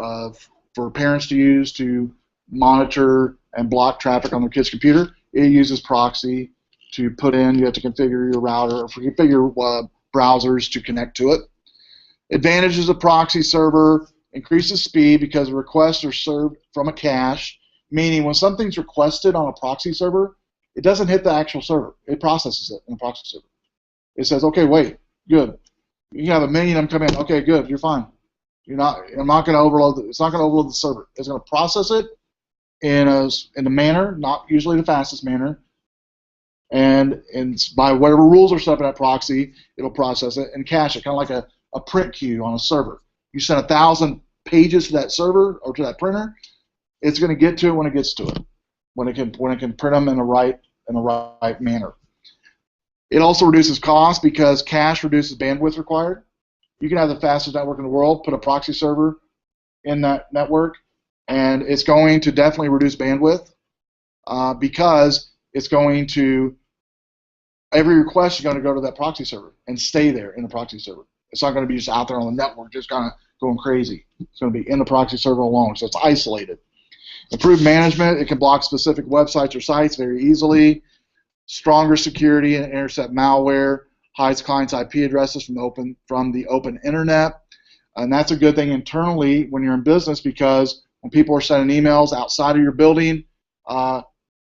for parents to use to monitor and block traffic on their kid's computer, it uses proxy to put in. You have to configure your router or configure browsers to connect to it. Advantages of proxy server: increases speed because requests are served from a cache, meaning when something's requested on a proxy server, it doesn't hit the actual server. It processes it in a proxy server. It says, okay, wait, good. You have 1 million of them come in. Okay, good, you're fine. I'm not going to overload. It's not going to overload the server. It's going to process it in a manner, not usually the fastest manner, and by whatever rules are set up in that proxy, it'll process it and cache it, kind of like a print queue on a server. You send 1,000 pages to that server or to that printer, it's going to get to it when it gets to it, when it can print them in the right manner. It also reduces cost because cache reduces bandwidth required. You can have the fastest network in the world, put a proxy server in that network, and it's going to definitely reduce bandwidth because it's going to, every request is going to go to that proxy server and stay there in the proxy server. It's not going to be just out there on the network, just kind of going crazy. It's going to be in the proxy server alone, so it's isolated. Improved management, it can block specific websites or sites very easily. Stronger security and intercept malware. Hides clients' IP addresses from the open internet. And that's a good thing internally when you're in business, because when people are sending emails outside of your building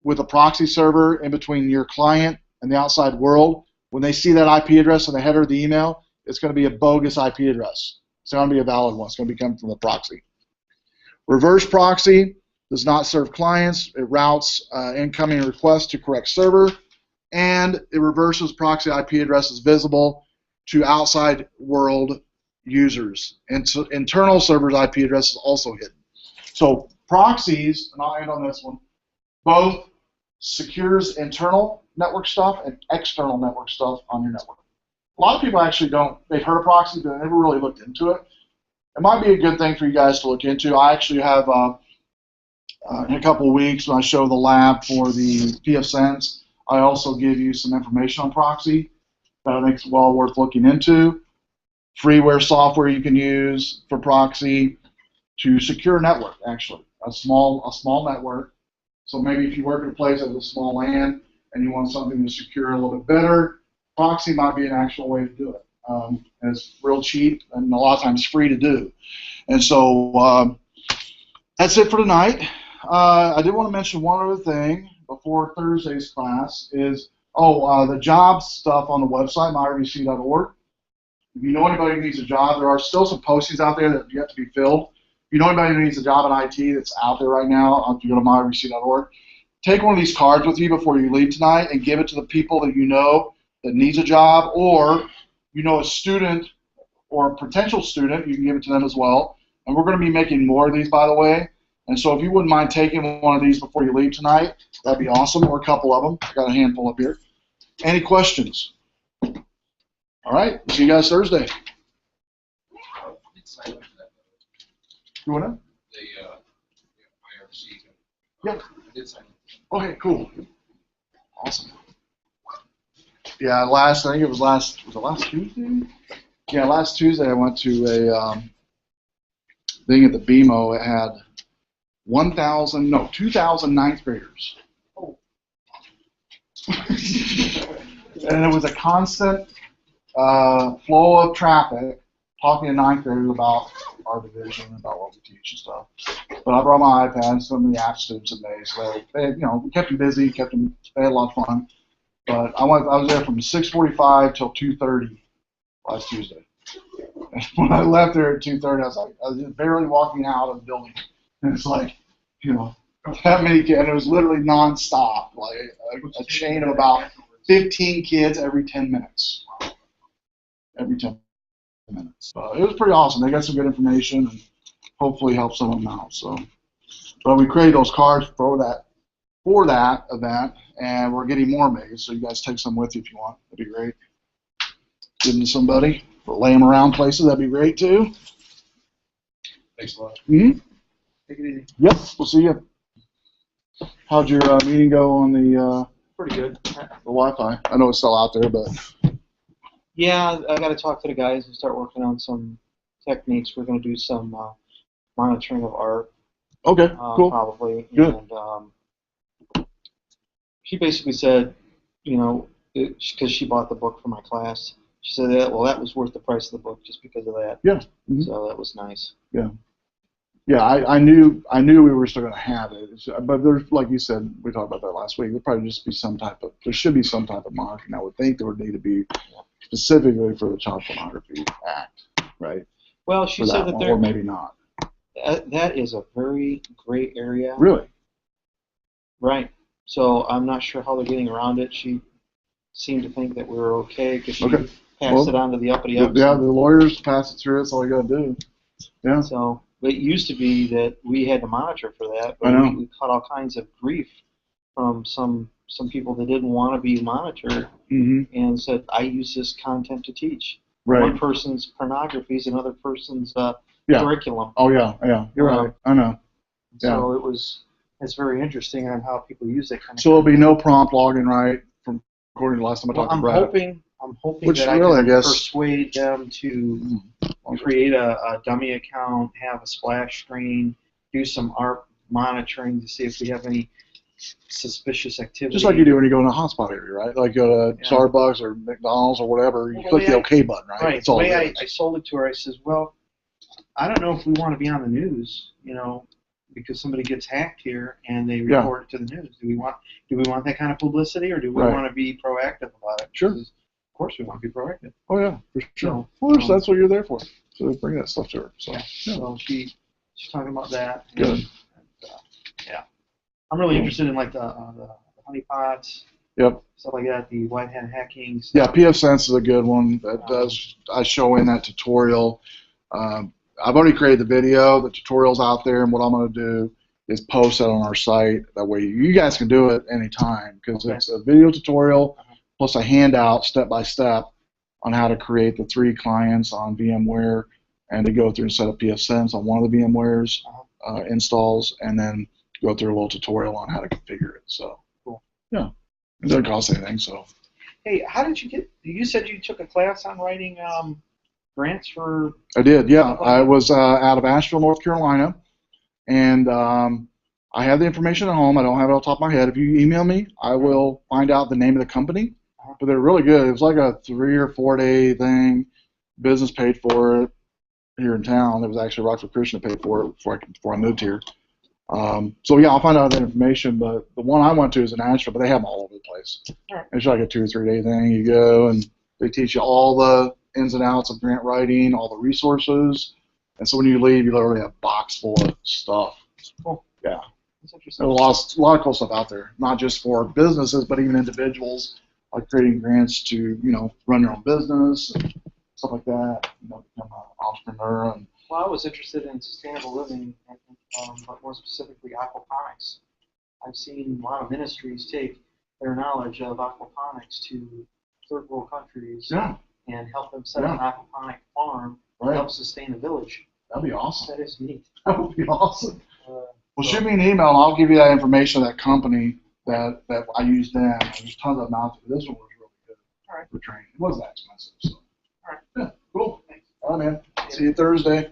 with a proxy server in between your client and the outside world, when they see that IP address in the header of the email, it's going to be a bogus IP address. It's not going to be a valid one. It's going to be coming from the proxy. Reverse proxy does not serve clients. It routes incoming requests to correct server, and it reverses proxy IP addresses visible to outside world users. And so internal servers' IP address is also hidden. So proxies, and I'll end on this one, both secures internal network stuff and external network stuff on your network. A lot of people actually don't, they've heard of proxy, but they never really looked into it. It might be a good thing for you guys to look into. I actually have, in a couple of weeks, when I show the lab for the PFSense, I also give you some information on proxy that I think is well worth looking into. Freeware software you can use for proxy to secure a network, actually, a small network. So maybe if you work at a place that has a small LAN and you want something to secure a little bit better, proxy might be an actual way to do it. And it's real cheap and a lot of times free to do. And so that's it for tonight. I did want to mention one other thing before Thursday's class is, the job stuff on the website, myrvc.org. If you know anybody who needs a job, there are still some postings out there that have yet to be filled. If you know anybody who needs a job in IT that's out there right now, if you go to myrvc.org, take one of these cards with you before you leave tonight and give it to the people that you know that needs a job, or you know a student or a potential student, you can give it to them as well. And we're going to be making more of these, by the way. And so if you wouldn't mind taking one of these before you leave tonight, that'd be awesome, or a couple of them. I got a handful up here. Any questions? All right, see you guys Thursday. You want to? Yeah. Okay, cool. Awesome. Yeah, I think it was last Tuesday? Yeah, last Tuesday I went to a thing at the BMO. It had 2,000 ninth graders. Oh. And it was a constant flow of traffic talking to ninth graders about our division, about what we teach and stuff. But I brought my iPad and some of the app students had made, so they we kept them busy, they had a lot of fun. But I was there from 6:45 till 2:30 last Tuesday. And when I left there at 2:30, I was just barely walking out of the building, and it's like, that many kids, and it was literally nonstop, like a chain of about 15 kids every 10 minutes. Every 10 minutes. It was pretty awesome. They got some good information and hopefully help some of them out. So, but we created those cards for that event, and we're getting more made. So you guys take some with you if you want. That'd be great. Give them to somebody, or lay them around places. That'd be great too. Thanks a lot. Mm-hmm. Take it easy. Yep. We'll see you. How'd your meeting go on the Pretty good. Wi-Fi? I know it's still out there, but. Yeah, I got to talk to the guys and start working on some techniques. We're going to do some monitoring of art. Okay, cool. Probably. Good. And she basically said, because she bought the book for my class, she said that that was worth the price of the book just because of that. Yeah. Mm-hmm. So that was nice. Yeah. Yeah, I knew we were still going to have it, but there's, like you said, we talked about that last week. There probably just be there should be some type of monitoring. I would think there would need to be specifically for the Child Pornography Act, right? Well, she said that there, or maybe not. That is a very gray area. Really? Right. So I'm not sure how they're getting around it. She seemed to think that we were okay because she passed it on to the uppity ups. Yeah, the lawyers pass it through. That's all you got to do. Yeah. So it used to be that we had to monitor for that, but I know. we caught all kinds of grief from some some people that didn't want to be monitored and said, I use this content to teach. Right. One person's pornography is another person's curriculum. Oh yeah, you're right. I know. So it's very interesting on how people use that kind of. So there'll be no prompt logging, right? From according to last time I talked to Brad. I'm hoping Which that really, I can I guess, persuade them to create a dummy account, have a splash screen, do some ARP monitoring to see if we have any suspicious activity. Just like you do when you go in a hotspot area, right? Like go to Starbucks or McDonald's or whatever, you click the OK button, right? Right. The way I sold it to her, I says, well, I don't know if we want to be on the news, because somebody gets hacked here and they report it to the news. Do we want that kind of publicity, or do we want to be proactive about it? Sure. Because of course we want to be proactive. Oh yeah, for sure. Of course, that's what you're there for. So bring that stuff to her. So so she's talking about that. Good. And, I'm really interested in like the honeypots. Yep. Stuff like that. The white hat hacking. Yeah, PF Sense is a good one. That does. I show in that tutorial. I've already created the video. The tutorial's out there, and what I'm going to do is post it on our site. That way, you guys can do it anytime because it's a video tutorial plus a handout step by step on how to create the 3 clients on VMware and to go through and set up PF Sense on one of the VMware's installs, and then go through a little tutorial on how to configure it. So, yeah, it doesn't cost anything. So, hey, how did you get? You said you took a class on writing grants for. I did, yeah. I was out of Asheville, North Carolina, and I have the information at home. I don't have it off the top of my head. If you email me, I will find out the name of the company. But they're really good. It was like a 3 or 4 day thing. Business paid for it here in town. It was actually Rockford Christian that paid for it before I moved here. So yeah, I'll find out that information. But the one I went to is in Asheville, but they have them all over the place. It's like a 2 or 3 day thing. You go and they teach you all the ins and outs of grant writing, all the resources, and so when you leave, you literally have a box full of stuff. Cool. Yeah. That's interesting. There's a lot of cool stuff out there, not just for businesses, but even individuals, like creating grants to run your own business and stuff like that. Become an entrepreneur. And well, I was interested in sustainable living, but more specifically aquaponics. I've seen a lot of ministries take their knowledge of aquaponics to third world countries and help them set up an aquaponic farm and help sustain a village. That'd be awesome. That is neat. That would be awesome. Well, shoot me an email, and I'll give you that information of that company that I used then. There's tons of them out there. This one was really good for training. It wasn't that expensive. So. All right. Yeah, cool. Thanks. All right, man. See you Thursday.